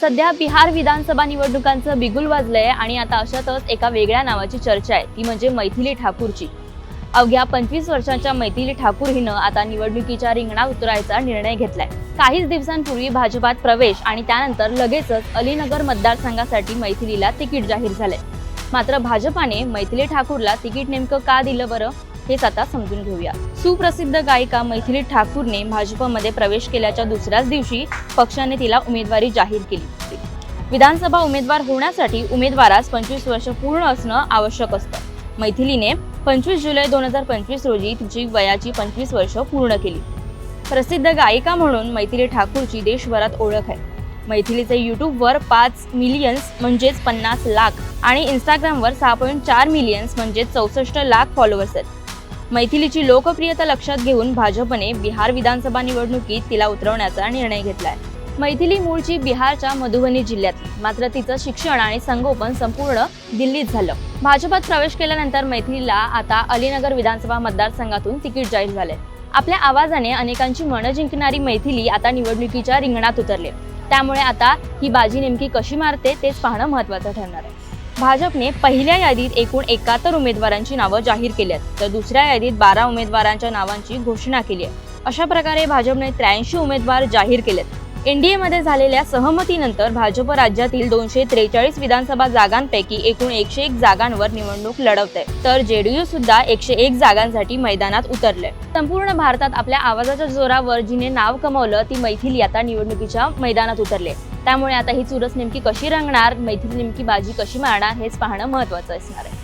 सध्या बिहार विधानसभा निवडणुकांचं बिगुल वाजलंय आणि आता अशातच एका वेगळ्या नावाची चर्चा आहे, ती म्हणजे मैथिली ठाकूरची। अवघ्या 25 वर्षांच्या मैथिली ठाकूर हिनं आता निवडणुकीच्या रिंगणात उतरायचा निर्णय घेतलाय। काहीच दिवसांपूर्वी भाजपात प्रवेश आणि त्यानंतर लगेचच अलीनगर मतदारसंघासाठी मैथिलीला तिकीट जाहीर झालंय। मात्र भाजपाने मैथिली ठाकूरला तिकीट नेमकं का दिलं बरं, हेच आता समजून घेऊया। सुप्रसिद्ध गायिका मैथिली ठाकूरने भाजपमध्ये प्रवेश केल्याच्या दुसऱ्याच दिवशी पक्षाने तिला उमेदवारी जाहीर केली होती। विधानसभा उमेदवार होण्यासाठी उमेदवारास 25 वर्ष पूर्ण असणं आवश्यक असतं। मैथिलीने 25 जुलै 2025 रोजी तिची वयाची 25 वर्ष पूर्ण केली। प्रसिद्ध गायिका म्हणून मैथिली ठाकूरची देशभरात ओळख आहे। मैथिलीचे यूट्यूबवर 5 मिलियन्स म्हणजेच 50 लाख आणि इंस्टाग्रामवर 6.4 मिलियन्स म्हणजेच 64 लाख फॉलोअर्स आहेत। मैथिलीची लोकप्रियता लक्षात घेऊन भाजपने बिहार विधानसभा निवडणुकीत तिला उतरवण्याचा निर्णय घेतलाय। मैथिली मूळची बिहारच्या मधुबनी जिल्ह्यातली, मात्र तिचं शिक्षण आणि संगोपन संपूर्ण दिल्लीत झालं। भाजपात प्रवेश केल्यानंतर मैथिलीला आता अलीनगर विधानसभा मतदारसंघातून तिकीट जाहीर झालंय। आपल्या आवाजाने अनेकांची मनं जिंकणारी मैथिली आता निवडणुकीच्या रिंगणात उतरली। त्यामुळे आता ही बाजी नेमकी कशी मारते तेच पाहणं महत्त्वाचं ठरणार आहे। भाजपने पहिल्या यादीत एकूण 71 उमेदवारांची नावं जाहीर केली आहेत, तर दुसऱ्या यादीत 12 उमेदवारांच्या नावांची घोषणा केली आहे। अशा प्रकारे भाजपने 83 उमेदवार जाहीर केलेत। एनडीएमध्ये झालेल्या सहमतीनंतर भाजप राज्यातील 243 विधानसभा जागांपैकी एकूण 101 जागांवर निवडणूक लढवत आहे, तर जेडीयू सुद्धा 101 जागांसाठी मैदानात उतरले। संपूर्ण भारतात आपल्या आवाजाच्या जोरावर जिने नाव कमवलं ती मैथिली आता निवडणुकीच्या मैदानात उतरले। त्यामुळे आता ही चुरस नेमकी कशी रंगणार, मैथिली नेमकी बाजी कशी मारणार हेच पाहणं महत्त्वाचं असणार आहे।